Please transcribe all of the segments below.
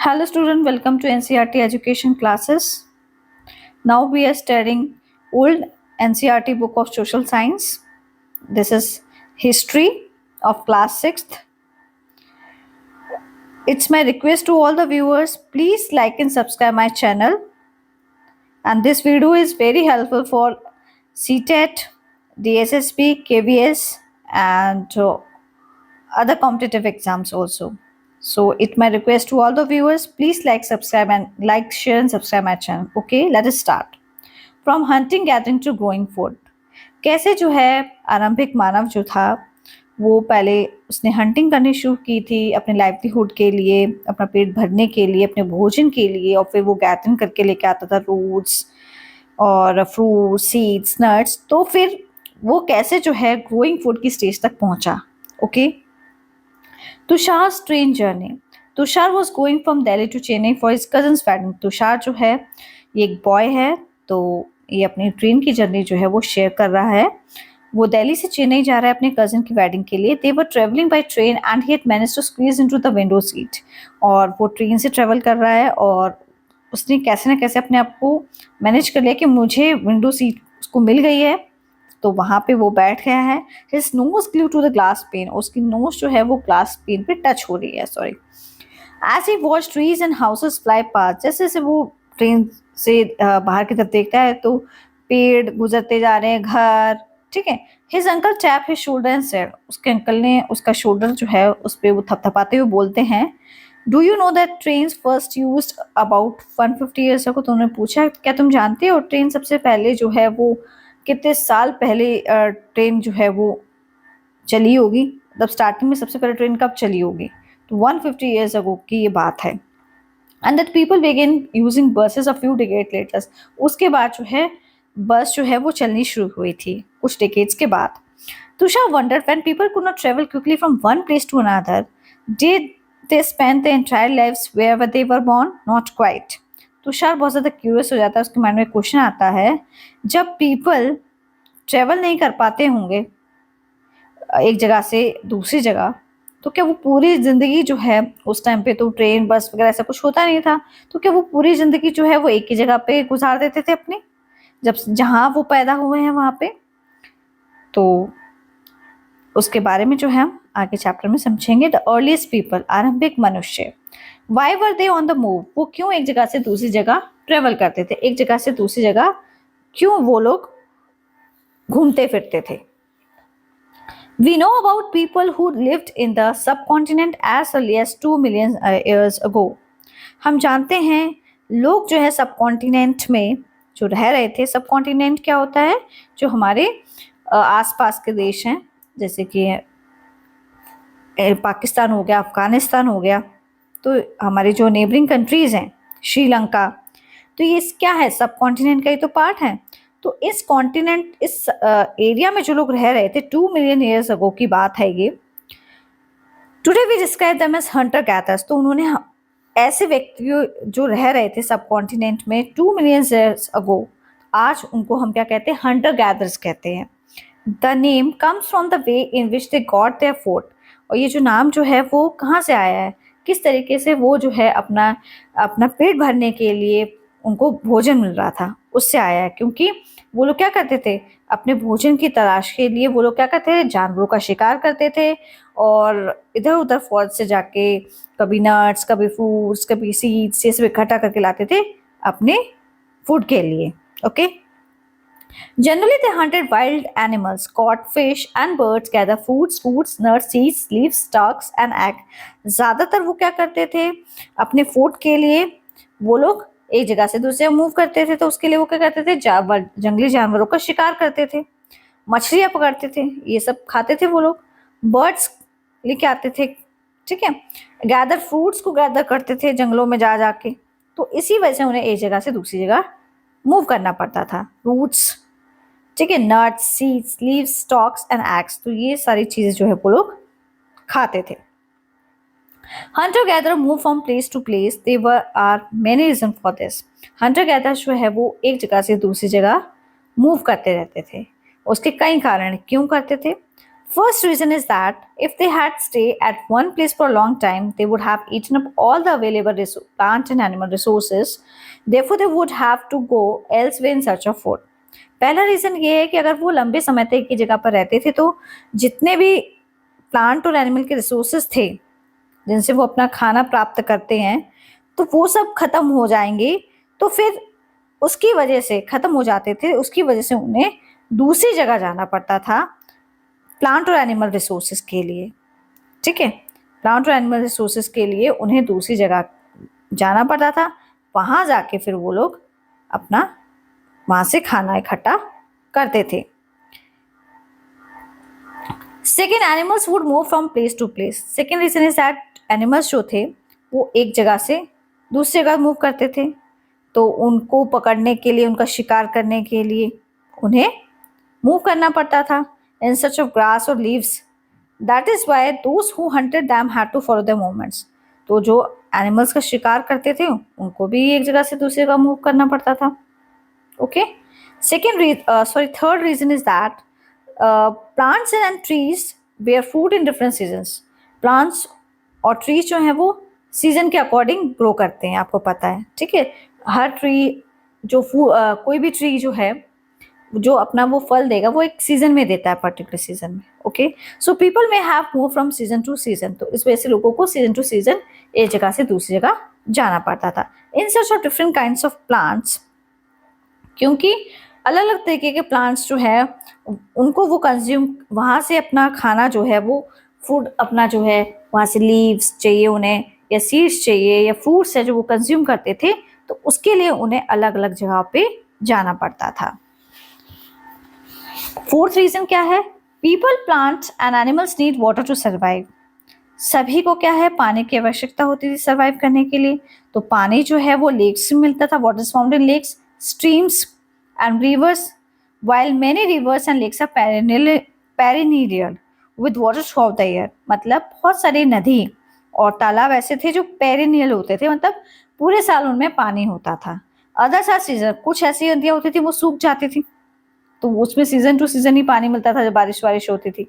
Hello student, welcome to NCERT education classes. Now we are studying old NCERT book of social science. This is history of class 6th. It's my request to all the viewers, please like and subscribe my channel. And this video is very helpful for CTET, DSSP, KVS and other competitive exams also. So it my request to all the viewers, please subscribe and share and subscribe my channel. Okay, let us start. From hunting gathering to growing food. कैसे जो है आरंभिक मानव जो था वो पहले उसने hunting करनी शुरू की थी अपने लाइवलीहुड के लिए, अपना पेट भरने के लिए, अपने भोजन के लिए, और फिर वो गैदरिंग करके लेके आता था रूट्स और फ्रूट सीड्स नट्स। तो फिर वो कैसे जो है ग्रोइंग फूड की स्टेज तक पहुंचा। Okay, Tushar train journey. Tushar was going from Delhi to Chennai for his cousin's wedding. Tushar जो है ये एक बॉय है, तो ये अपनी ट्रेन की जर्नी जो है वो शेयर कर रहा है। वो दिल्ली से चेन्नई जा रहा है अपने कजन की वेडिंग के लिए। They were travelling by train and he had managed to squeeze into the window seat. और वो ट्रेन से ट्रेवल कर रहा है और उसने कैसे ना कैसे अपने आप को मैनेज कर लिया कि मुझे विंडो सीट उसको मिल गई है, तो वहाँ पे वो बैठ गया है। His nose glue to the glass pane. उसकी नोज जो है वो ग्लास पेन पे टच हो रही है। Sorry. As he watch trees and houses fly past. जैसे जैसे वो ट्रेन से बाहर की तरफ देखता है तो पेड़ गुजरते जा रहे हैं, घर, ठीक है। His uncle tap his shoulder and said. उसके अंकल ने उसका शोल्डर जो है उस पर वो थपथपाते हुए बोलते हैं, do you know that train first use about 150 years ago. तो उन्होंने पूछा क्या तुम जानते हो ट्रेन सबसे पहले जो है वो कितने साल पहले ट्रेन जो है वो चली होगी, मतलब स्टार्टिंग में सबसे पहले ट्रेन कब चली होगी। तो 150 ईयर्स अगो की ये बात है। And that people begin using buses a few decade later. उसके बाद जो है बस जो है वो चलनी शुरू हुई थी कुछ डिकेड्स के बाद। Tushar wondered when people could not travel quickly from one place to another, did they spend their entire lives wherever they were born, not quite. Tushar बहुत ज़्यादा क्यूरियस हो जाता है, उसके माइंड में क्वेश्चन आता है, जब पीपल ट्रेवल नहीं कर पाते होंगे एक जगह से दूसरी जगह, तो क्या वो पूरी ज़िंदगी जो है उस टाइम पे तो ट्रेन बस वगैरह ऐसा कुछ होता नहीं था, तो क्या वो पूरी ज़िंदगी जो है वो एक ही जगह पे गुजार देते थे अपनी, जब जहाँ वो पैदा हुए हैं वहाँ पे। तो उसके बारे में जो है हम आगे चैप्टर में समझेंगे। द अर्लीस्ट पीपल, आरंभिक मनुष्य। Why were they on the move. वो क्यों एक जगह से दूसरी जगह ट्रेवल करते थे, एक जगह से दूसरी जगह क्यों वो लोग घूमते फिरते थे। We know about people who lived in the subcontinent as early as 2 million years ago. हम जानते हैं लोग जो है सबकॉन्टिनेंट में जो रह रहे थे। सबकॉन्टिनेंट क्या होता है, जो हमारे आसपास के देश हैं, जैसे कि पाकिस्तान हो गया, अफगानिस्तान हो गया, तो हमारे जो नेबरिंग कंट्रीज़ हैं, श्रीलंका, तो ये क्या है, सबकॉन्टिनेंट का ही तो पार्ट है। तो इस कॉन्टिनेंट, इस एरिया में जो लोग रह रहे थे 2 मिलियन ईयर्स अगो की बात है ये। Today we describe them as hunter gatherers. तो उन्होंने ऐसे व्यक्ति जो रह रहे थे सब कॉन्टिनेंट में 2 मिलियन ईयर्स अगो, आज उनको हम क्या कहते हैं, हंटर गैदरर्स कहते हैं। The name comes from the way in which they got their food. और ये जो नाम जो है वो कहाँ से आया है, किस तरीके से वो जो है अपना अपना पेट भरने के लिए उनको भोजन मिल रहा था, उससे आया है। क्योंकि वो लोग क्या करते थे, अपने भोजन की तलाश के लिए वो लोग क्या करते थे, जानवरों का शिकार करते थे और इधर उधर फॉरेस्ट से जाके कभी नट्स, कभी फ्रूट्स, कभी सीड्स, ये सब इकट्ठा करके लाते थे अपने फूड के लिए। Okay, generally they hunted wild animals, caught fish and birds, gather fruits, nuts, seeds, leaves, stalks and egg। ज़्यादातर वो क्या करते थे, अपने फूड के लिए वो लोग एक जगह से दूसरी जगह मूव करते थे, तो उसके लिए वो क्या करते थे, जंगली जानवरों का शिकार करते थे, मछलियाँ पकड़ते थे, ये सब खाते थे वो लोग, बर्ड्स लेके आते थे, ठीक है, गैदर फ्रूट्स को गैदर करते थे जंगलों में जा जाके। तो इसी वजह से उन्हें एक जगह से दूसरी जगह मूव करना पड़ता था। रूट्स, ठीक है, nuts, seeds, leaves, stocks and eggs, तो ये सारी चीज़ें जो है वो लोग खाते थे। Hunter gather move from place to place, there are many reason for this. Hunter gather जो है वो एक जगह से दूसरी जगह मूव करते रहते थे, उसके कई कारण क्यों करते थे। First reason is that if they had stayed at one place for a long time, they would have eaten up all the available plant and animal resources. Therefore, they would have to go elsewhere in search of food. पहला reason ये है कि अगर वो लंबे समय तक एक ही जगह पर रहते थे तो जितने भी प्लांट और एनिमल के रिसोर्सेज थे जिनसे वो अपना खाना प्राप्त करते हैं तो वो सब खत्म हो जाएंगे। तो फिर उसकी वजह से खत्म हो जाते थे, उसकी वजह से उन्हें दूसरी जगह जाना पड़ता था प्लांट और एनिमल रिसोर्सेज के लिए। ठीक है, प्लांट और एनिमल रिसोर्सेज के लिए उन्हें दूसरी जगह जाना पड़ता था, वहां जाके फिर वो लोग अपना वहां से खाना इकट्ठा करते थे। Second, animals would move from place to place. Second reason is that animals जो थे वो एक जगह से दूसरी जगह मूव करते थे, तो उनको पकड़ने के लिए, उनका शिकार करने के लिए उन्हें मूव करना पड़ता था in search of grass or leaves. That is why those who hunted them had to follow their movements. तो जो एनिमल्स का शिकार करते थे उनको भी एक जगह से दूसरी जगह मूव करना पड़ता था। Okay, third reason is that plants and trees bear fruit in different seasons. Plants और ट्रीज जो है वो सीजन के अकॉर्डिंग ग्रो करते हैं, आपको पता है। ठीक है, हर ट्री जो कोई भी ट्री जो है जो अपना वो फल देगा वो एक सीजन में देता है, पर्टिकुलर सीजन में। Okay, so people may have move from season two season. तो इस वजह से लोगों को सीजन टू सीजन एक जगह से दूसरी जगह जाना पड़ता था in search of different kinds of plants, क्योंकि अलग अलग तरीके के प्लांट्स जो है उनको वो कंज्यूम, वहाँ से अपना खाना जो है वो फूड अपना जो है वहाँ से लीव्स चाहिए उन्हें या सीड्स चाहिए या फ्रूट्स है जो वो कंज्यूम करते थे, तो उसके लिए उन्हें अलग अलग जगह पे जाना पड़ता था। फोर्थ रीजन क्या है? People, plants and animals need water to survive. सभी को क्या है, पानी की आवश्यकता होती थी सर्वाइव करने के लिए। तो पानी जो है वो लेक्स से मिलता था, water is found in lakes, streams and rivers, while many rivers and lakes are perennial with water throughout the year। मतलब बहुत सारी नदी और तालाब ऐसे थे जो पेरिनियल होते थे, मतलब पूरे साल उनमें पानी होता था। अदर्स आर सीजन, कुछ ऐसी नदियाँ होती थी वो सूख जाती थी, तो उसमें सीजन टू सीजन ही पानी मिलता था जब बारिश वारिश होती थी।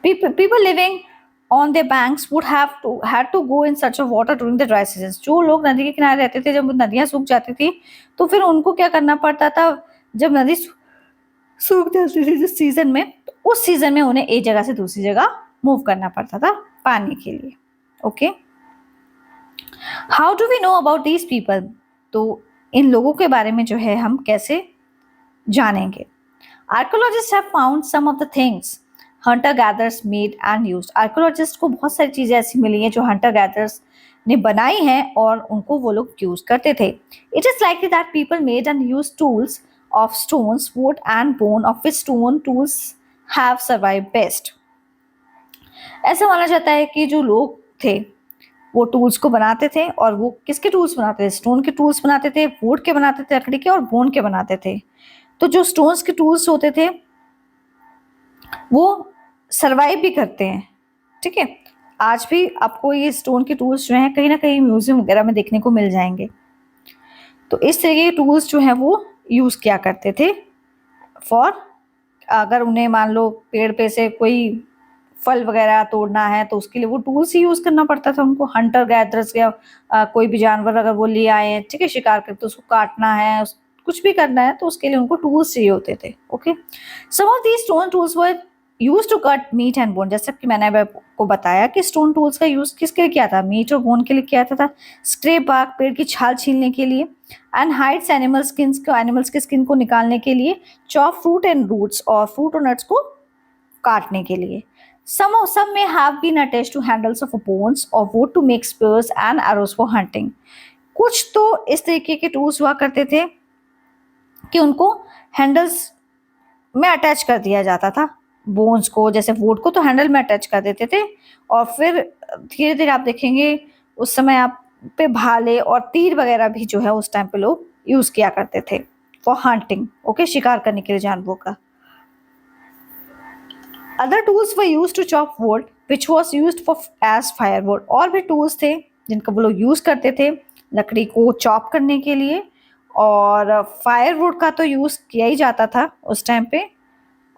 People living on their banks would had to go in search of water during the dry seasons। जो लोग नदी के किनारे रहते थे, जब नदियाँ सूख जाती थी तो फिर उनको क्या करना पड़ता था, जब नदी सूख जाती थी जिस सीजन में, तो उस सीजन में उन्हें एक जगह से दूसरी जगह मूव करना पड़ता था पानी के लिए। Okay, how do we know about these people? तो इन लोगों के बारे में जो है हम कैसे जानेंगे? Archaeologist have found some of the things hunter gatherers made and used. Archaeologist को बहुत सारी चीजें ऐसी मिली हैं जो हंटर गैदर्स ने बनाई हैं और उनको वो लोग यूज करते थे। It is likely that people made and use tools of stones, wood and bone, of which stone tools have survived best। ऐसा माना जाता है कि जो लोग थे वो टूल्स को बनाते थे, और वो किसके टूल्स बनाते थे? स्टोन के टूल्स बनाते थे, वुड के बनाते थे, लकड़ी के, और बोन के बनाते थे। तो जो स्टोन्स के टूल्स होते थे वो सरवाइव भी करते हैं। ठीक है, आज भी आपको ये स्टोन के टूल्स जो हैं कहीं ना कहीं म्यूजियम वगैरह में देखने को मिल जाएंगे। तो इस तरीके के टूल्स जो है वो यूज किया करते थे फॉर, अगर उन्हें मान लो पेड़ पे से कोई फल वगैरह तोड़ना है तो उसके लिए वो टूल्स ही यूज करना पड़ता था उनको। हंटर गैदरर्स या कोई भी जानवर अगर वो ले आए हैं, ठीक है, शिकार करते, तो उसको काटना है, कुछ भी करना है, तो उसके लिए उनको टूल्स चाहिए होते थे। Okay, some of these stone tools were use to cut meat and bone. जैसे कि मैंने आपको बताया कि स्टोन टूल्स का यूज किसके लिए किया था? मीट और बोन के लिए किया था। स्क्रैप बार्क, पेड़ की छाल छीलने के लिए, एंड हाइड्स, एनिमल्स के स्किन को निकालने के लिए, चॉप फ्रूट एंड रूट्स, और फ्रूट और नट्स को काटने के लिए। Some may have been attached to handles of bones or wood to make spears and arrows for hunting। कुछ तो इस तरीके के टूल्स हुआ करते थे कि उनको हैंडल्स में अटैच कर दिया जाता था, बोन्स को, जैसे वुड को तो हैंडल में अटैच कर देते थे, और फिर धीरे धीरे आप देखेंगे उस समय आप पे भाले और तीर वगैरह भी जो है उस टाइम पे लोग यूज किया करते थे फॉर हंटिंग। ओके, शिकार करने के लिए जानवरों का। Other tools were use to chop wood which was use for as firewood. और भी टूल्स थे जिनका वो लोग यूज करते थे लकड़ी को चॉप करने के लिए, और फायरवुड का तो यूज किया ही जाता था उस टाइम पे।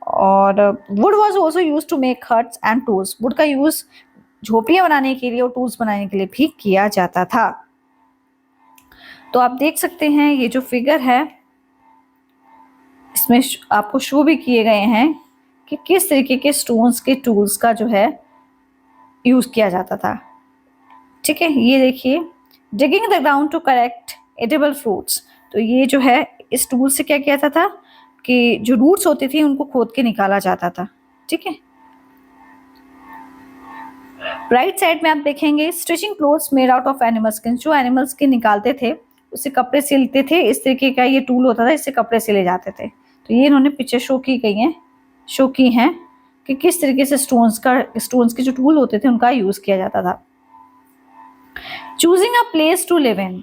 और wood was also use to make huts and tools, wood का यूज झोपड़ियां बनाने के लिए और टूल्स बनाने के लिए भी किया जाता था। तो आप देख सकते हैं ये जो फिगर है इसमें आपको शो भी किए गए हैं कि किस तरीके के स्टोन्स के टूल्स का जो है यूज किया जाता था। ठीक है, ये देखिए, digging the ground to collect edible fruits. तो ये जो है इस टूल से क्या किया जाता था कि जो रूट्स होती थी उनको खोद के निकाला जाता था। ठीक है, राइट साइड में आप देखेंगे stitching clothes made out of animal skin, जो एनिमल स्किन निकालते थे उससे कपड़े सिलते थे। इस तरीके का ये टूल होता था, इससे कपड़े सिले जाते थे। तो ये इन्होंने पिक्चर शो की हैं कि किस तरीके से स्टोन्स के जो टूल होते थे उनका यूज किया जाता था। Choosing a place to live in,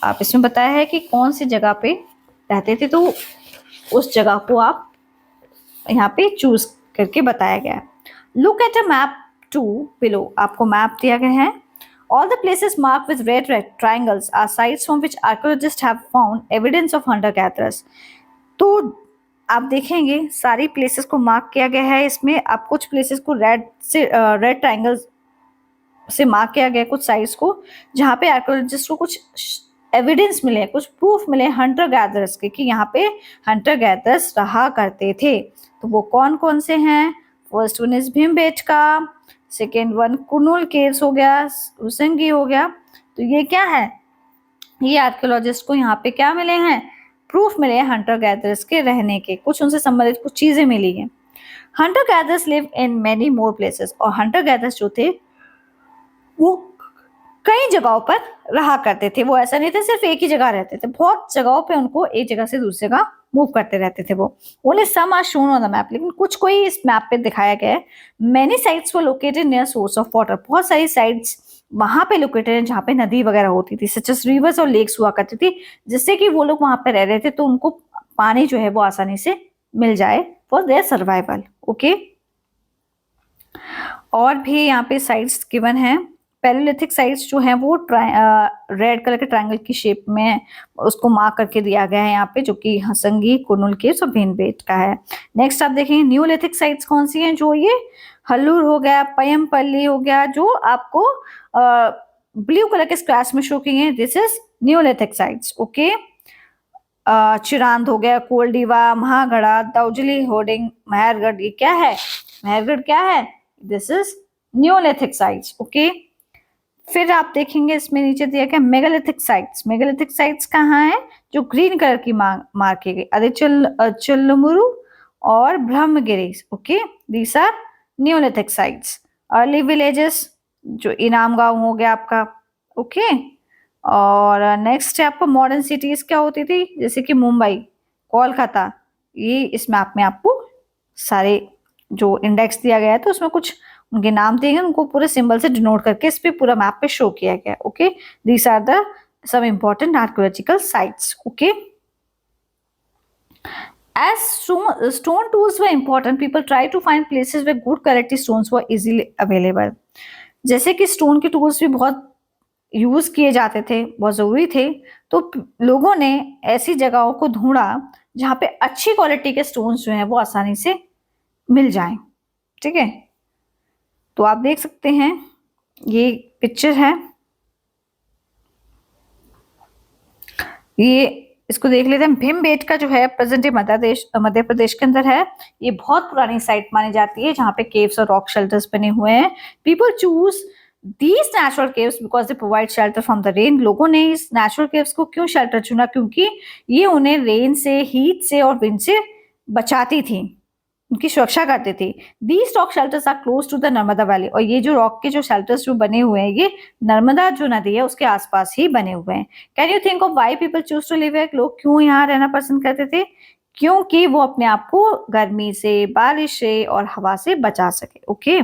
आप इसमें बताया है कि कौन सी जगह पे रहते थे, तो उस जगह को आप यहाँ पे चूज करके बताया गया है। Look at a map to below, आपको मैप दिया गया है। All the places marked with red triangles are sites from which archaeologists have found evidence of hunter-gatherers. तो आप देखेंगे सारी प्लेसेस को मार्क किया गया है। इसमें आप कुछ प्लेसेस को रेड ट्राइंगल से मार्क किया गया, कुछ साइट्स को जहाँ पे आर्कियोलॉजिस्ट को कुछ एविडेंस मिले, कुछ प्रूफ मिले हंटर गैदरर्स के कि यहाँ पे हंटर गैदरर्स रहा करते थे। तो वो कौन कौन से हैं? First one is Bhimbetka, second one Kurnool caves हो गया, हुसंगी हो गया। तो ये क्या है? ये आर्कियोलॉजिस्ट को यहाँ पे क्या मिले हैं? प्रूफ मिले हैं हंटर गैदरर्स के रहने के, कुछ उनसे संबंधित कुछ चीजें मिली हैं। Hunter gatherers live in many more places, और हंटर गैदरर्स जो थे वो कई जगहों पर रहा करते थे। वो ऐसा नहीं था सिर्फ एक ही जगह रहते थे, बहुत जगहों पे उनको एक जगह से दूसरी जगह मूव करते रहते थे वो। Only some are shown on the map, लेकिन कुछ को ही इस मैप पे दिखाया गया है। Many sites were located near source of water, बहुत सारी साइट्स वहां पे लोकेटेड है जहाँ पे नदी वगैरह होती थी, सच एज रिवर्स और लेक्स हुआ करती थी, जिससे कि वो लोग वहां पे रह रहे थे तो उनको पानी जो है वो आसानी से मिल जाए फॉर देयर सर्वाइवल। ओके, और भी यहाँ पे साइट्स गिवन है। पैलियोलिथिक साइट्स जो है वो रेड कलर के ट्रायंगल की शेप में उसको मार्क करके दिया गया है यहाँ पे, जो कि हसंगी, कुर्नूल केव्स और भीमबेटका है। नेक्स्ट आप देखेंगे न्यूलिथिक साइट्स कौन सी हैं, जो ये हल्लूर हो गया, पयमपल्ली हो गया, जो आपको ब्लू कलर के स्क्वायर्स में शो किए हैं, this is neolithic sites. Okay, Chirand हो गया, कोलडीवा, महागढ़ा, दाउजली, होर्डिंग, मेहरगढ़। ये क्या है? मेहरगढ़ क्या है? This is neolithic sites. Okay, फिर आप देखेंगे इसमें नीचे दिया गया मेगालिथिक साइट्स। मेगालिथिक साइट्स कहाँ है? जो ग्रीन कलर की मार्क की गई, अरिचलमुरु और Brahmagiri. Okay, these are neolithic sites. Early villages जो इनाम गांव हो गया आपका। ओके, और नेक्स्ट है आपको मॉडर्न सिटीज क्या होती थी, जैसे कि मुंबई, कोलकाता। ये इस मैप में आपको सारे जो इंडेक्स दिया गया है तो उसमें कुछ उनके नाम दिए गए, उनको पूरे सिंबल से डिनोट करके इस पे पूरा मैप पे शो किया गया। Okay, these are the some important archaeological sites. Okay, as stone tools were important, people tried to find places where good quality stones were easily available. जैसे कि स्टोन के टूल्स भी बहुत यूज किए जाते थे, बहुत जरूरी थे, तो लोगों ने ऐसी जगहों को ढूंढा जहाँ पे अच्छी क्वालिटी के स्टोन्स जो हैं वो आसानी से मिल जाएं। ठीक है, तो आप देख सकते हैं ये पिक्चर है, ये इसको देख लेते हैं। भीमबेटका जो है प्रेजेंट डे मध्य प्रदेश के अंदर है। ये बहुत पुरानी साइट मानी जाती है जहाँ पे केव्स और रॉक शेल्टर्स बने हुए हैं। People choose these natural caves because they provide shelter from the rain. लोगों ने इस नेचुरल केव्स को क्यों शेल्टर चुना? क्योंकि ये उन्हें रेन से, हीट से और विंड से बचाती थी, उनकी सुरक्षा करते थे। These rock shelters are close to the Narmada valley, और ये जो रॉक के जो शेल्टर्स जो बने हुए हैं ये नर्मदा जो नदी है उसके आसपास ही बने हुए हैं। Can you think of why people choose to live here? लोग क्यों यहाँ रहना पसंद करते थे? क्योंकि वो अपने आप को गर्मी से, बारिश से और हवा से बचा सके। Okay,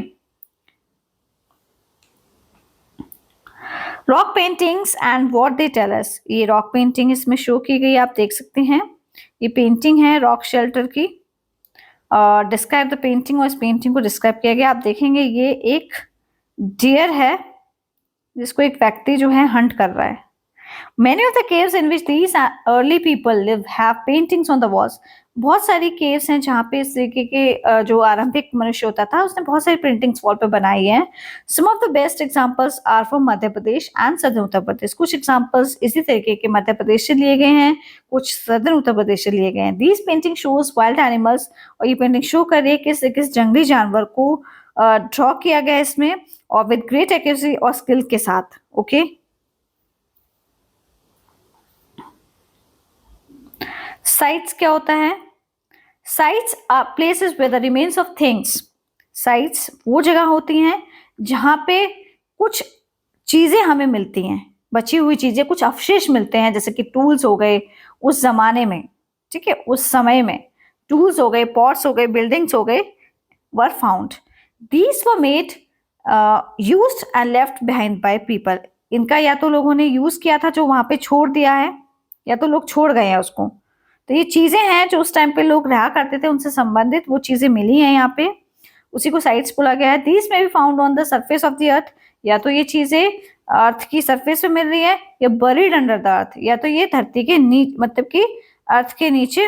rock paintings and what they tell us. ये रॉक पेंटिंग इसमें शो की गई, आप देख सकते हैं। ये पेंटिंग है रॉक शेल्टर की। डिस्क्राइब द पेंटिंग, और इस पेंटिंग को डिस्क्राइब किया गया। आप देखेंगे ये एक डियर है जिसको एक व्यक्ति जो है हंट कर रहा है। Many of the caves in which these early people live have paintings on the walls. बहुत सारी केव्स हैं जहाँ पे इस तरीके के जो आरंभिक मनुष्य होता था उसने बहुत सारी पेंटिंग्स वॉल पे बनाई हैं. Some of the best examples are from Madhya Pradesh and southern Uttar Pradesh. कुछ एग्जांपल्स इसी तरीके के मध्य प्रदेश से लिए गए हैं, कुछ सदर्न उत्तर प्रदेश से लिए गए हैं. These painting shows wild animals. और ये पेंटिंग शो कर रही है किस जंगली जानवर को ड्रॉ किया गया है इसमें, और विद ग्रेट एक्यूरेसी और स्किल के साथ. ओके, साइट्स क्या होता है? Sites are places where the remains of things. Sites वो जगह होती हैं जहां पे कुछ चीजें हमें मिलती हैं, बची हुई चीजें, कुछ अवशेष मिलते हैं, जैसे कि टूल्स हो गए उस जमाने में, ठीक है, उस समय में टूल्स हो गए, पॉट्स हो गए, बिल्डिंग्स हो गए, were found. These were made used and left behind by people. इनका या तो लोगों ने यूज किया था जो वहां पे छोड़ दिया है, या तो लोग छोड़ गए हैं उसको. तो ये चीजें हैं जो उस टाइम पे लोग रहा करते थे, उनसे संबंधित वो चीजें मिली हैं यहाँ पे, उसी को साइट्स बोला गया है. दीज में be found on the surface of the earth. या तो ये चीजें अर्थ की सरफेस पे मिल रही है, या बरीड अंडर द अर्थ, या तो ये धरती के नीचे, मतलब कि अर्थ के नीचे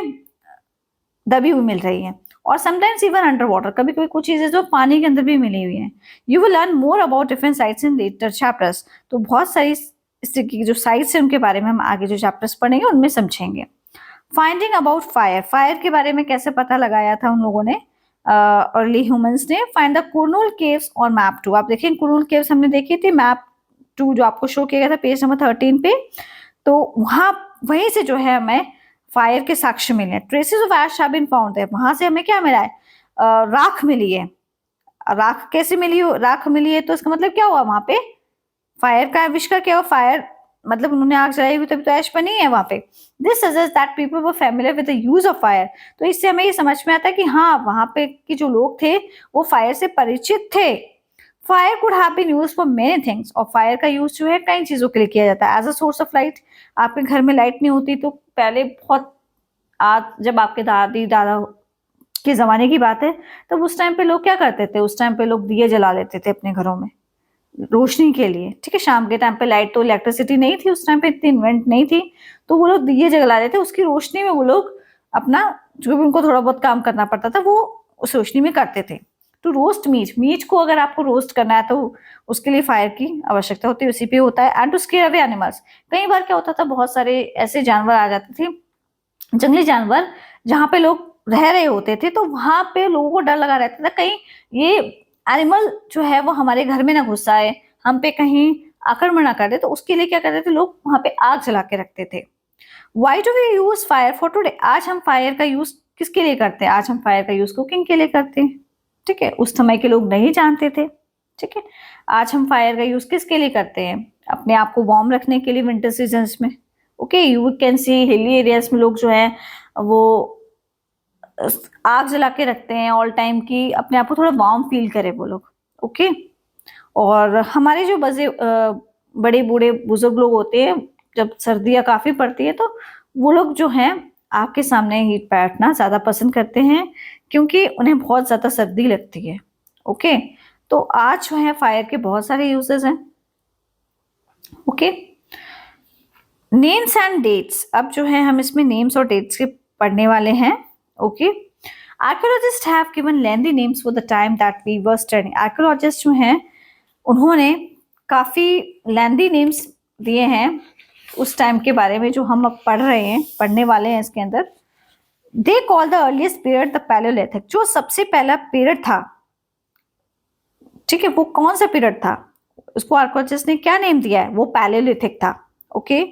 दबी हुई मिल रही है. और समटाइम्स इवन अंडर वाटर, कभी कभी कुछ चीजें जो पानी के अंदर भी मिली हुई हैं. You will learn more about different sites in later chapters. तो बहुत सारी इस तरीके की जो साइट्स हैं उनके बारे में हम आगे जो चैप्टर्स पढ़ेंगे उनमें समझेंगे. Finding about fire. फायर के बारे में कैसे पता लगाया था उन लोगों ने, अर्ली ह्यूमंस ने. फाइंड द कुरनूल केव्स और मैप 2. आप देखें कुरनूल केव्स हमने देखी थी, मैप 2 जो आपको शो किया गया था पेज नंबर 13 पे. तो वहां वहीं से जो है हमें फायर के साक्ष्य मिले. Traces of ash have been found है. वहां से हमें क्या मिला है? राख मिली है. राख कैसे मिली हो? राख मिली है तो इसका मतलब क्या हुआ? वहां पे फायर का आविष्कार क्या हुआ? फायर मतलब उन्होंने आग जलाई हुई तभी तो ऐश बनी है वहां पे. This suggest that people were familiar with the use of fire. तो इससे हमें ये समझ में आता है कि हाँ, वहां पे की जो लोग थे वो फायर से परिचित थे. Fire could have been used for many things. और फायर का यूज जो है कई चीजों के लिए किया जाता है. As a source of light. आपके घर में लाइट नहीं होती तो पहले बहुत, आज जब आपके दादी दादा के जमाने की बात है, तब उस टाइम पे लोग क्या करते थे? उस टाइम पे लोग दिए जला लेते थे अपने घरों में रोशनी के लिए, ठीक है. शाम के टाइम पे लाइट, तो इलेक्ट्रिसिटी नहीं थी उस टाइम पे, इतनी इन्वेंट नहीं थी, तो वो लोग दिए जला लेते थे. उसकी रोशनी में वो लोग अपना जो भी उनको थोड़ा बहुत काम करना पड़ता था वो उस रोशनी में करते थे. To roast meet. मीट को अगर आपको रोस्ट करना है तो उसके लिए फायर की आवश्यकता होती है, उसी पे होता है. And to scare away animals. कई बार क्या होता था, बहुत सारे ऐसे जानवर आ जाते थे, जंगली जानवर, जहाँ पे लोग रह रहे होते थे, तो वहां पे लोगों को डर लगा रहता था कहीं ये एनिमल जो है वो हमारे घर में ना घुस आए, हम पे कहीं आक्रमण ना कर दे. तो उसके लिए क्या करते थे लोग? वहां पे आग जला के रखते थे. Why do we use fire for today. आज हम फायर का यूज किसके लिए करते हैं? आज हम फायर का यूज कुकिंग के लिए करते हैं, ठीक है. उस समय के लोग नहीं जानते थे, ठीक है. आज हम फायर का यूज किसके लिए करते हैं? अपने आप को वार्म रखने के लिए विंटर सीजन में. Okay, you can see hilly areas में लोग जो है वो आग जला के रखते हैं ऑल टाइम, की अपने आप को थोड़ा वार्म फील करे वो लोग. ओके. और हमारे जो बड़े बूढ़े बुजुर्ग लोग होते हैं, जब सर्दियाँ काफी पड़ती है तो वो लोग जो हैं आग के सामने ही बैठना ज्यादा पसंद करते हैं, क्योंकि उन्हें बहुत ज्यादा सर्दी लगती है. ओके. तो आज जो है फायर के बहुत सारे यूजेस हैं. ओके. Names and dates. अब जो है हम इसमें नेम्स और डेट्स के पढ़ने वाले हैं. Okay. Archaeologist have given lengthy names for the time that we were studying. Archaeologist जो हैं उन्होंने काफी लेंथी नेम्स दिए हैं उस टाइम के बारे में जो हम अब पढ़ रहे हैं, पढ़ने वाले हैं इसके अंदर. They call the earliest period the Palaeolithic. जो सबसे पहला पीरियड था, ठीक है, वो कौन सा पीरियड था? उसको आर्कियोलॉजिस्ट ने क्या नेम दिया है? वो पैलियोलिथिक था. ओके.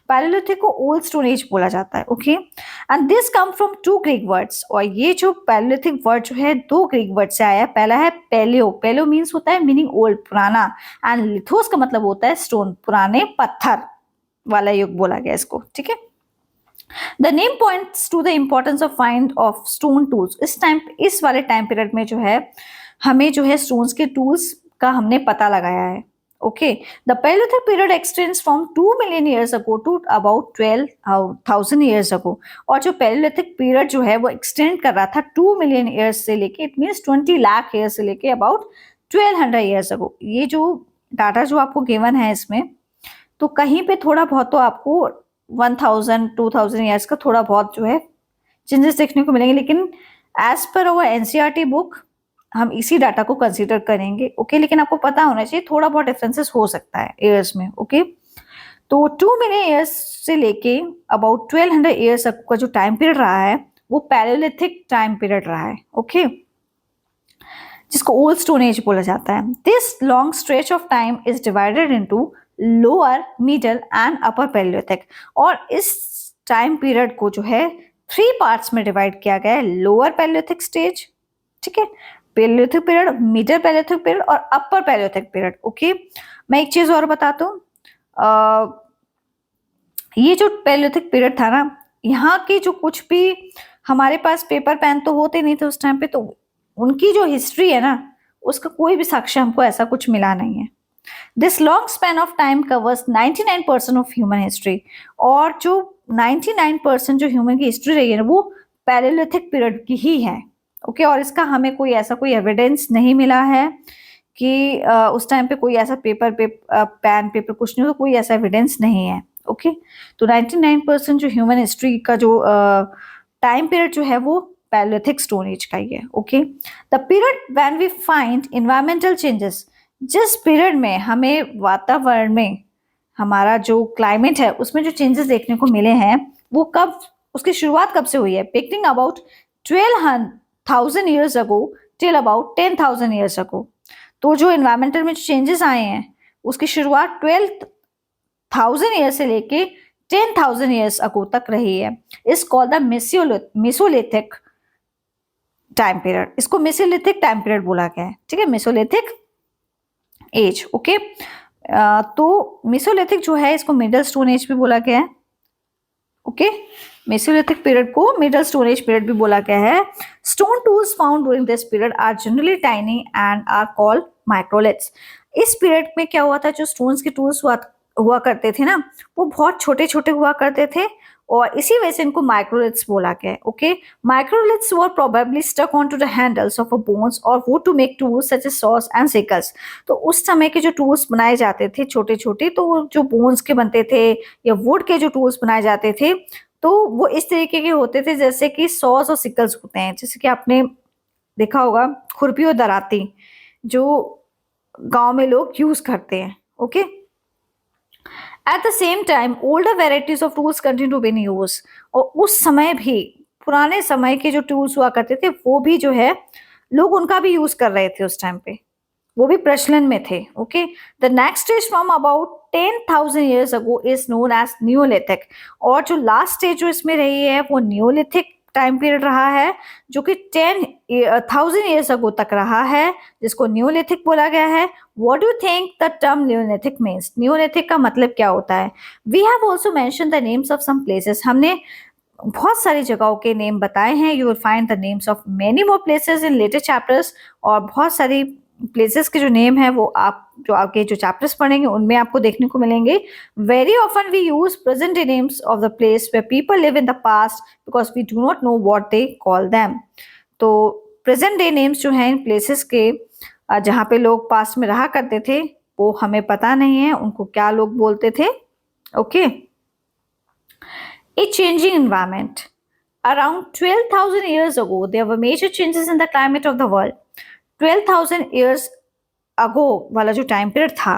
पैलियोलिथिक को ओल्ड स्टोन एज बोला जाता है. Okay. And this come from 2 Greek words. और ये जो पैलियोलिथिक वर्ड जो है 2 ग्रीक वर्ड से आया है. पहला है पैलियो. पैलियो मीन्स होता है मीनिंग ओल्ड, पुराना, एंड लिथोस का मतलब होता है स्टोन, पुराने पत्थर वाला युग बोला गया इसको, ठीक है. The name points to the importance of find of stone tools. इस वाले टाइम पीरियड में जो है हमें जो है स्टोन्स के टूल्स का हमने पता लगाया है. Okay. The palaeolithic period extends from 2 million years ago to about 12,000 years ago. और जो पैलियोलिथिक पीरियड जो है वो एक्सटेंड कर रहा था 2 मिलियन ईयर्स से लेके, इट मीन्स 20 लाख ईयर्स से लेके अबाउट 1200 ईयर्स अगो. ये जो डाटा जो आपको गिवन है इसमें, तो कहीं पे थोड़ा बहुत तो आपको 1000-2000 ईयर्स का थोड़ा बहुत जो है चेंजेस देखने को मिलेंगे, लेकिन एज पर अवर एनसीईआरटी बुक हम इसी डाटा को कंसीडर करेंगे। ओके, लेकिन आपको पता होना चाहिए थोड़ा बहुत डिफरेंसेस हो सकता है ईयर्स में। ओके, तो 2 मिलियन ईयर्स से लेके अबाउट 1200 ईयर्स तक का जो टाइम पीरियड रहा है वो पैलेयोलिथिक टाइम पीरियड रहा है। ओके, जिसको ओल्ड स्टोन एज बोला जाता है। This long stretch of time is divided into lower, middle and upper palaeolithic, और इस टाइम पीरियड को जो है 3 पार्ट्स में डिवाइड किया गया है। लोअर पैलेयोलिथिक स्टेज, ठीक है, पैलेयोलिथिक पीरियड, मिडल पैलेयोलिथिक पीरियड और अपर पैलेयोलिथिक पीरियड। ओके, मैं एक चीज और बताता हूँ, ये जो पैलेयोलिथिक पीरियड था ना, यहाँ की जो कुछ भी हमारे पास पेपर पेन तो होते नहीं थे उस टाइम पे, तो उनकी जो हिस्ट्री है ना उसका कोई भी साक्ष्य हमको ऐसा कुछ मिला नहीं है। This long span of time covers 99% of human history, और जो 99% जो ह्यूमन की हिस्ट्री रही है ना वो पैलेयोलिथिक पीरियड की ही है। ओके, और इसका हमें कोई ऐसा कोई एविडेंस नहीं मिला है कि उस टाइम पे कोई ऐसा पेन पेपर कुछ नहीं, तो कोई ऐसा एविडेंस नहीं है। ओके, तो 99% जो ह्यूमन हिस्ट्री का जो टाइम पीरियड जो है वो पैलेयोलिथिक स्टोन एज का ही है। Okay, the period when we find environmental changes, जिस पीरियड में हमें वातावरण में हमारा जो क्लाइमेट है उसमें जो चेंजेस देखने को मिले हैं वो कब, उसकी शुरुआत कब से हुई है? Beginning about 12,000 years ago till about 10,000 years अगो। तो जो एनवायरमेंटल में चेंजेस आए हैं उसकी शुरुआत 12,000 ईयर्स से लेके 10,000 ईयर्स अगो तक रही है। इस called the Mesolithic time period. इसको मेसोलिथिक टाइम पीरियड बोला गया है, ठीक है, मेसोलिथिक एज। ओके, तो मेसोलिथिक जो है इसको मिडल स्टोन एज भी बोला गया है। ओके, मेसोलिथिक पीरियड को मिडल स्टोन एज पीरियड भी बोला गया है। Stone tools found during this period are generally tiny and are called microliths. इस पीरियड में क्या हुआ था, जो स्टोन्स के टूल्स हुआ करते थे ना वो बहुत छोटे छोटे हुआ करते थे, और इसी वजह से इनको माइक्रोलिथ्स बोला गया है। Okay, microliths were probably stuck on to the handles of a bones or wood to make tools such as saws and sickles. तो उस समय के जो टूल्स बनाए जाते थे छोटे छोटे, तो वो जो बोन्स के बनते थे या वुड के जो टूल्स बनाए जाते थे तो वो इस तरीके के होते थे जैसे कि सॉस और सिकल्स होते हैं, जैसे कि आपने देखा होगा खुरपी और दराती जो गांव में लोग यूज करते हैं। Okay, at the same time older varieties of tools continue to be in use, और उस समय भी पुराने समय के जो टूल्स हुआ करते थे वो भी जो है लोग उनका भी यूज कर रहे थे उस टाइम पे, वो भी प्रचलन में थे। Okay, the next stage from about 10,000 years ago is known as neolithic, और जो लास्ट स्टेज जो इसमें रही है वो न्यूलिथिक टाइम पीरियड रहा है जो कि 10,000 ईयर्स अगो तक रहा है, जिसको न्यूलिथिक बोला गया है। What do you think the term neolithic means? Neolithic का मतलब क्या होता है? We have also mention the names of some places, हमने बहुत सारी जगहों के नेम बताए हैं। You will find the names of many more places in later chapters, और बहुत सारी प्लेसेस के जो नेम है वो आप जो आगे जो चैप्टर्स पढ़ेंगे उनमें आपको देखने को मिलेंगे। Very often we use present day names of the place where people live in the past because we do not know what they call them. तो प्रेजेंट डे नेम्स जो हैं इन प्लेसेस के जहाँ पे लोग पास्ट में रहा करते थे वो हमें पता नहीं है उनको क्या लोग बोलते थे। Okay, A changing environment. Around 12,000 years ago, there were major changes in the climate of the world. 12,000 years ago वाला जो टाइम पीरियड था,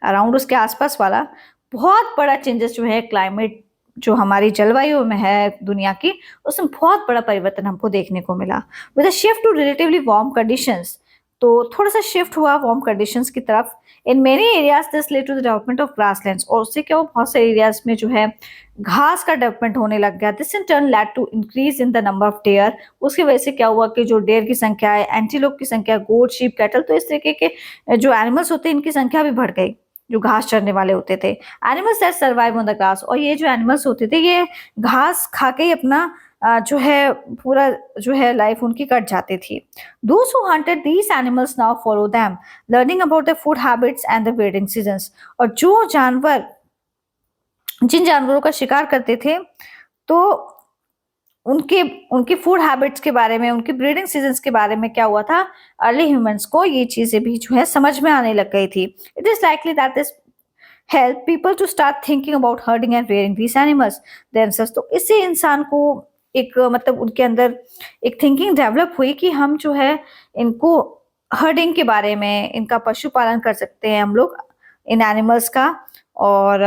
अराउंड उसके आसपास वाला बहुत बड़ा चेंजेस जो है क्लाइमेट जो हमारी जलवायु में है दुनिया की, उसमें बहुत बड़ा परिवर्तन हमको देखने को मिला। With a shift to relatively warm conditions, तो थोड़ा सा शिफ्ट हुआ वार्म कंडीशंस की तरफ। In many areas this led to the development of grasslands, और उससे क्या हुआ बहुत सारे एरियाज में जो है घास का डेवलपमेंट होने लग गया। This in turn led to increase in the number of deer, उसकी वजह से क्या हुआ कि जो डेयर की संख्या है, एंटीलोप की संख्या, गोट, शीप, कैटल, तो इस तरीके के जो एनिमल्स होते हैं इनकी संख्या भी बढ़ गई जो घास चरने वाले होते थे। Animals that survive on the grass, और ये जो एनिमल्स होते थे ये घास खा के ही अपना जो है पूरा जो है लाइफ उनकी कट जाती थी। Those who hunted these animals now follow them, learning about their food habits and the breeding seasons. और जो जानवर जिन जानवरों का शिकार करते थे तो उनके उनकी फूड हैबिट्स के बारे में, उनकी ब्रीडिंग सीजन्स के बारे में क्या हुआ था, अर्ली ह्यूमंस को ये चीजें भी जो है समझ में आने लग गई थी। It is likely that this help people to start thinking about herding and rearing these animals themselves. तो इससे इंसान को एक मतलब उनके अंदर एक थिंकिंग डेवलप हुई कि हम जो है इनको हर्डिंग के बारे में, इनका पशुपालन कर सकते हैं हम लोग, इन एनिमल्स का। और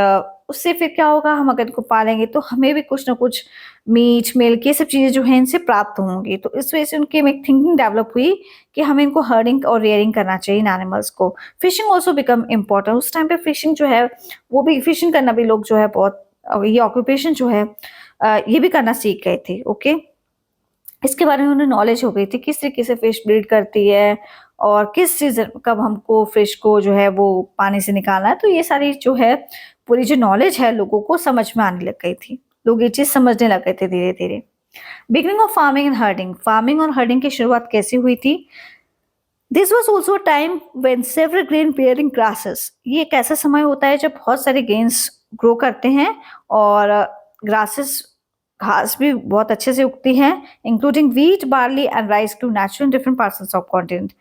उससे फिर क्या होगा, हम अगर इनको पालेंगे तो हमें भी कुछ ना कुछ मीट, मिल्क, ये सब चीज़ें जो हैं इनसे प्राप्त होंगी। तो इस वजह से उनके में एक थिंकिंग डेवलप हुई कि हमें इनको हर्डिंग और रेयरिंग करना चाहिए इन एनिमल्स को। Fishing also become important. उस टाइम पे फिशिंग जो है वो भी, फिशिंग करना भी लोग जो है बहुत, ये ऑक्यूपेशन जो है ये भी करना सीख गए थे। ओके, इसके बारे में उन्हें नॉलेज हो गई थी किस तरीके से फिश ब्रीड करती है और किस सीजन कब हमको फिश को जो है वो पानी से निकालना है। तो ये सारी जो है पूरी जो नॉलेज है लोगों को समझ में आने लग गई थी, लोग ये चीज समझने लग गए थे धीरे धीरे। Beginning of farming and herding. Farming और हर्डिंग की शुरुआत कैसे हुई थी? This was also a time when several grain bearing grasses. ये एक ऐसा समय होता है जब बहुत सारे ग्रेन्स ग्रो करते हैं और ग्रासेस, घास भी बहुत अच्छे से उगती है, including wheat, barley and rice to natural different parts of continent.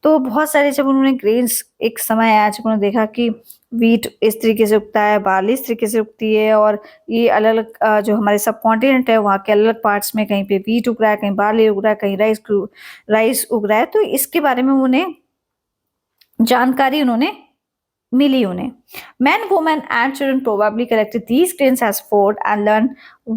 तो बहुत सारे जब उन्होंने ग्रेन्स, एक समय आया जब उन्होंने देखा कि व्हीट इस तरीके से उगता है, बार्ली इस तरीके से उगती है, और ये अलग अलग जो हमारे सब कॉन्टिनेंट है वहाँ के अलग अलग पार्ट्स में कहीं पे व्हीट उग रहा है, कहीं बार्ली उग रहा है, कहीं राइस उग रहा है। तो इसके बारे में उन्हें जानकारी मिली उन्हें। Men, women and children probably collected these grains as food and learned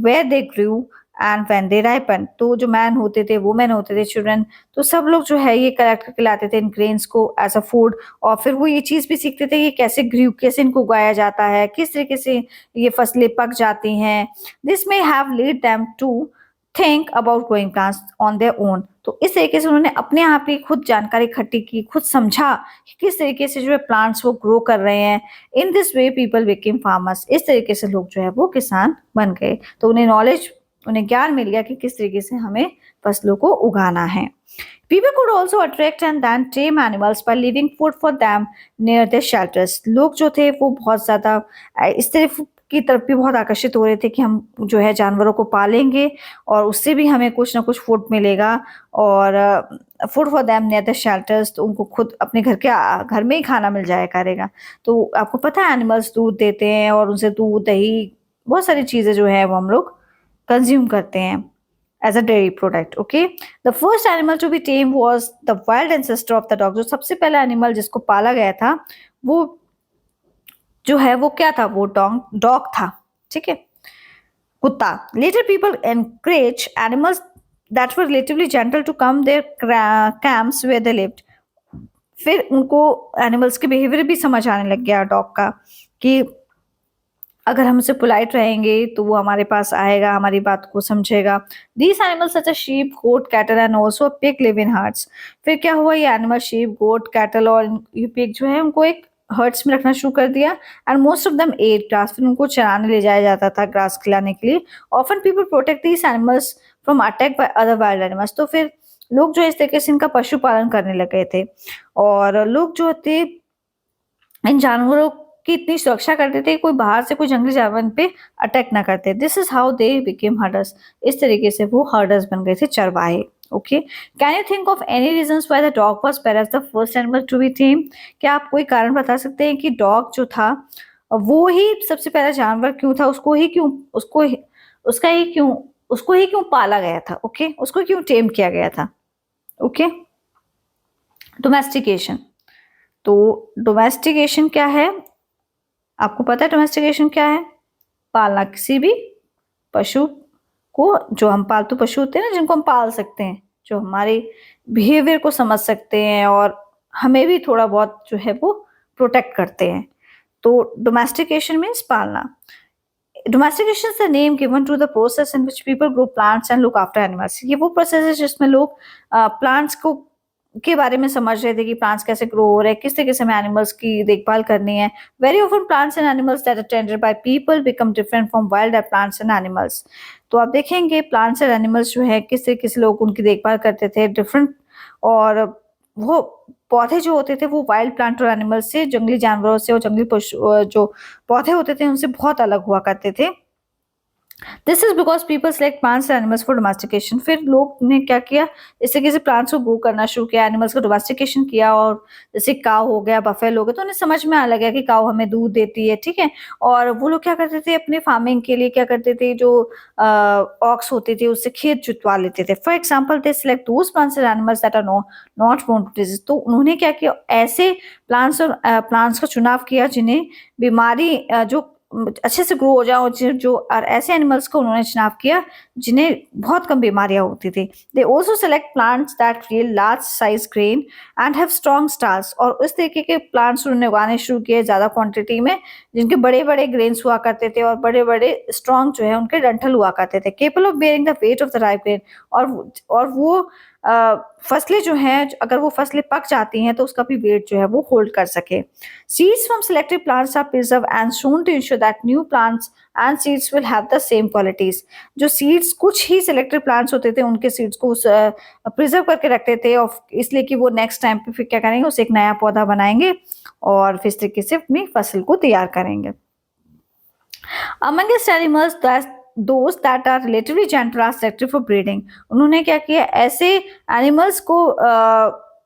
where they grew and when they ripened. तो जो मैन होते थे, वुमेन होते थे, चिल्ड्रन, तो सब लोग जो है ये कलेक्ट करके लाते थे इन ग्रेन्स को एज अ फूड। और फिर वो ये चीज़ भी सीखते थे कि कैसे ग्रू, कैसे इनको उगाया जाता है, किस तरीके से ये फसलें पक जाती हैं। This may have lead them to think about growing plants on their own. तो इस तरीके से उन्होंने अपने आप ही खुद जानकारी इकट्ठी की, खुद समझा कि किस तरीके से जो है प्लांट्स वो ग्रो कर रहे हैं। In this way people became farmers. इस तरीके से लोग जो है वो किसान बन गए। तो उन्हें नॉलेज, उन्हें ज्ञान मिल गया कि किस तरीके से हमें फसलों को उगाना है। People could also attract and then tame animals by leaving food for them near their shelters. लोग जो थे वो बहुत ज़्यादा इस तरफ की तरफ भी बहुत आकर्षित हो रहे थे कि हम जो है जानवरों को पालेंगे और उससे भी हमें कुछ ना कुछ फूड मिलेगा, और food for them near the shelters. तो उनको खुद अपने घर में ही खाना मिल जाया करेगा। तो आपको पता है एनिमल्स दूध देते हैं और उनसे दूध, दही, बहुत सारी चीज़ें जो है वो हम लोग कंज्यूम करते हैं as a dairy product. Okay, the first animal to be tamed was the wild ancestor of the dog. जो सबसे पहला एनिमल जिसको पाला गया था वो जो है वो क्या था, वो डॉग था। ठीक है, कुत्ता। Later people encourage animals that were relatively gentle to come their camps where they lived. फिर उनको एनिमल्स के बिहेवियर भी समझ आने लग गया डॉग का, कि अगर हम उससे पोलाइट रहेंगे तो वो हमारे पास आएगा, हमारी बात को समझेगा। These animals such a sheep, goat, cattle and also pig live in herds. फिर क्या हुआ, ये एनिमल शीप, गोट, कैटल और ये पिग जो है उनको एक हर्ड्स में रखना शुरू कर दिया। And most of them at grass. फिर उनको चराने ले जाया जाता था ग्रास खिलाने के लिए। Often people protect these animals from attack by other wild animals. तो फिर लोग जो इस तरीके से इनका पशुपालन करने लग गए थे, और लोग जो थे इन जानवरों की इतनी सुरक्षा करते थे, कोई बाहर से कोई जंगली जानवर इन पे अटैक ना करते। This is how they became herders. इस तरीके से वो हर्डर्स बन गए थे, चरवाहे। Okay, can you think of any reasons why the dog was perhaps the first animal to be tame? क्या आप कोई कारण बता सकते हैं कि डॉग जो था वो ही सबसे पहला जानवर क्यों था? उसको ही क्यों पाला गया था? ओके, उसको क्यों टेम किया गया था? Okay, domestication. तो डोमेस्टिकेशन क्या है, आपको पता है डोमेस्टिकेशन क्या है? पालना किसी भी पशु को, जो हम पालतू पशु होते हैं ना, जिनको हम पाल सकते हैं, जो हमारे बिहेवियर को समझ सकते हैं और हमें भी थोड़ा बहुत जो है वो प्रोटेक्ट करते हैं। तो डोमेस्टिकेशन मीन्स पालना। Domestication is the name given to the process in which people grow plants and look after animals. ये वो प्रोसेस है जिसमें लोग प्लांट्स को के बारे में समझ रहे थे कि प्लांट्स कैसे ग्रो हो रहे हैं, किस तरीके से हमें एनिमल्स की देखभाल करनी है। Very often plants and animals that are tended by people become different from wild plants and animals. तो आप देखेंगे प्लांट्स एंड एनिमल्स जो है किस तरीके से लोग उनकी देखभाल करते थे, डिफरेंट। और वो पौधे जो होते थे वो वाइल्ड प्लांट और एनिमल्स से, जंगली जानवरों से और जंगली पशु जो पौधे होते थे उनसे बहुत अलग हुआ करते थे। This is because people select plants and animals for domestication. फिर लोग ने क्या किया, जैसे किसी प्लांट्स को ग्रो करना शुरू किया, एनिमल्स का डोमेस्टिकेशन किया, और जैसे काव हो गया, बफेलो हो गया, तो उन्हें समझ में आने लगा कि काव हमें दूध देती है, ठीक है। और वो लोग क्या करते थे, अपने फार्मिंग के लिए क्या करते थे, जो ऑक्स होते थे उससे खेत जुतवा लेते थे। For example they select those plants and animals that are not prone to disease. तो उन्होंने क्या किया, ऐसे प्लांट्स का चुनाव किया जिन्हें बीमारी जो अच्छे से ग्रो हो जाए, और जो और ऐसे एनिमल्स को उन्होंने चुनाव किया जिन्हें बहुत कम बीमारियां होती थी। They also select plants that yield large size grain and have strong stars. और उस तरीके के प्लांट्स उन्होंने उगाने शुरू किए ज्यादा क्वांटिटी में, जिनके बड़े बड़े ग्रेन्स हुआ करते थे और बड़े बड़े स्ट्रॉन्ग जो है उनके डंठल हुआ करते थे, capable of bearing the weight of the ripe grain. और वो फसलें जो हैं, अगर वो फसलें पक जाती हैं तो उसका भी वेट जो है वो होल्ड कर सके। Seeds from selected plants are preserved and shown to ensure that new plants and seeds will have the same qualities. जो seeds कुछ ही selected plants होते थे, उनके seeds को प्रिजर्व करके रखते थे, और इसलिए कि वो नेक्स्ट टाइम पे फिर क्या करेंगे, उसे एक नया पौधा बनाएंगे और फिर इस तरीके से अपनी फसल को तैयार करेंगे। Amongst animals those that are relatively gentle are selected for breeding. उन्होंने क्या किया, ऐसे एनिमल्स को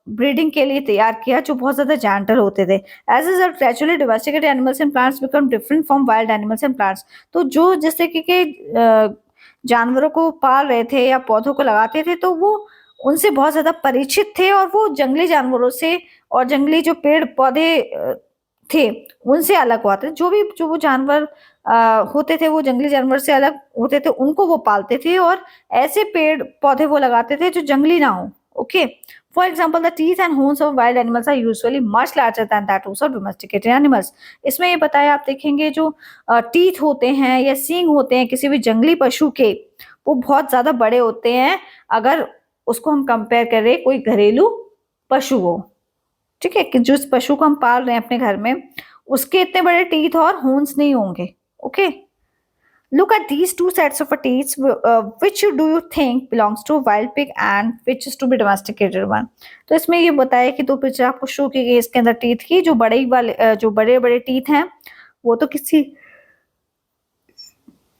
ब्रीडिंग के लिए तैयार किया जो बहुत ज्यादा जेंटल होते थे। As a result gradually domesticated animals and plants become different from wild animals and plants. तो जो जिस तरीके के जानवरों को पाल रहे थे या पौधों को लगाते थे, तो वो उनसे बहुत ज्यादा परिचित थे, और वो जंगली जानवरों से और जंगली जो पेड़ पौधे थे उनसे अलग हुआ थे। जो वो जानवर होते थे, वो जंगली जानवर से अलग होते थे, उनको वो पालते थे, और ऐसे पेड़ पौधे वो लगाते थे जो जंगली ना हो। Okay, for example the teeth and horns of wild animals are usually much larger than that of domesticated animals. इसमें ये बताया, आप देखेंगे जो टीथ होते हैं या सींग होते हैं किसी भी जंगली पशु के, वो बहुत ज्यादा बड़े होते हैं अगर उसको हम कंपेयर करें कोई घरेलू पशु हो, ठीक है, कि जिस पशु को हम पाल रहे हैं अपने घर में, उसके इतने बड़े टीथ और हॉर्न्स नहीं होंगे। Okay, look at these two sets of teeth. Which do you think belongs to a wild pig and which is to be domesticated one? तो इसमें ये बताया कि दो पिक्चर आपको शो की गई इसके अंदर टीथ की, जो बड़े वाले जो बड़े बड़े टीथ हैं वो तो किसी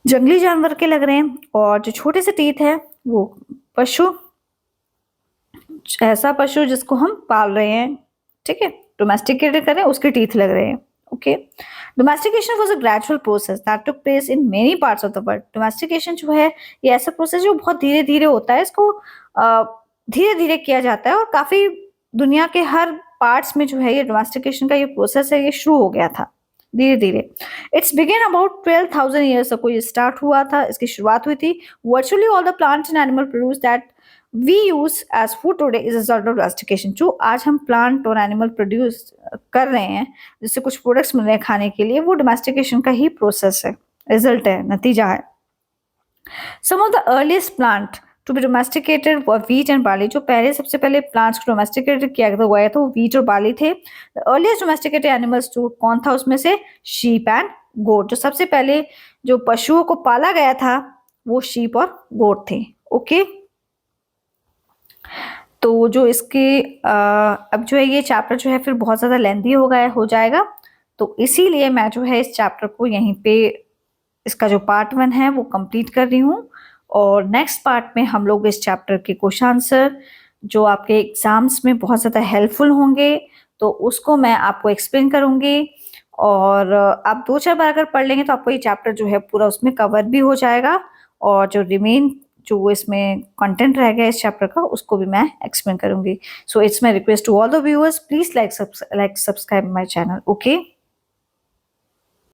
जंगली जानवर के लग रहे हैं, और जो छोटे से टीथ है वो पशु, ऐसा पशु जिसको हम पाल रहे हैं, ठीक है, डोमेस्टिकेटेड करें, उसके टीथ लग रहे हैं। Okay, domestication was a gradual process that took place in many parts of the world. Domestication जो है ये ऐसा प्रोसेस जो बहुत धीरे धीरे होता है, इसको धीरे धीरे किया जाता है, और काफी दुनिया के हर पार्ट्स में जो है ये डोमेस्टिकेशन का ये प्रोसेस है, ये शुरू हो गया था धीरे धीरे। It's began about 12,000 years ago, ये स्टार्ट हुआ था, इसकी शुरुआत हुई थी। Virtually all the plants and animal produce that we use as food today is result of domestication. जो आज हम प्लांट और एनिमल प्रोड्यूस कर रहे हैं, जिससे कुछ प्रोडक्ट्स मिल रहे हैं खाने के लिए, वो डोमेस्टिकेशन का ही प्रोसेस है, रिजल्ट है, नतीजा है। Some of the earliest plant to be domesticated were wheat and barley. जो पहले सबसे पहले प्लांट्स को डोमेस्टिकेटेड किया गया था वो व्हीट और बार्ली थे। द अर्लीस्ट डोमेस्टिकेटेड एनिमल्स जो कौन था उसमें से, शीप एंड गोट। जो सबसे पहले जो पशुओं को पाला गया था वो शीप और गोट थे। ओके, तो जो इसके अब जो है ये चैप्टर जो है फिर बहुत ज़्यादा लेंथी हो जाएगा, तो इसीलिए मैं जो है इस चैप्टर को यहीं पे, इसका जो पार्ट 1 है वो कंप्लीट कर रही हूँ, और नेक्स्ट पार्ट में हम लोग इस चैप्टर के क्वेश्चन आंसर जो आपके एग्जाम्स में बहुत ज़्यादा हेल्पफुल होंगे, तो उसको मैं आपको एक्सप्लेन करूँगी, और आप 2-4 बार अगर पढ़ लेंगे तो आपको ये चैप्टर जो है पूरा उसमें कवर भी हो जाएगा, और जो रिमेन जो इसमें कंटेंट रह गया इस चैप्टर का उसको भी मैं एक्सप्लेन करूंगी। So it's my request to all the viewers, please like subscribe my channel. Okay.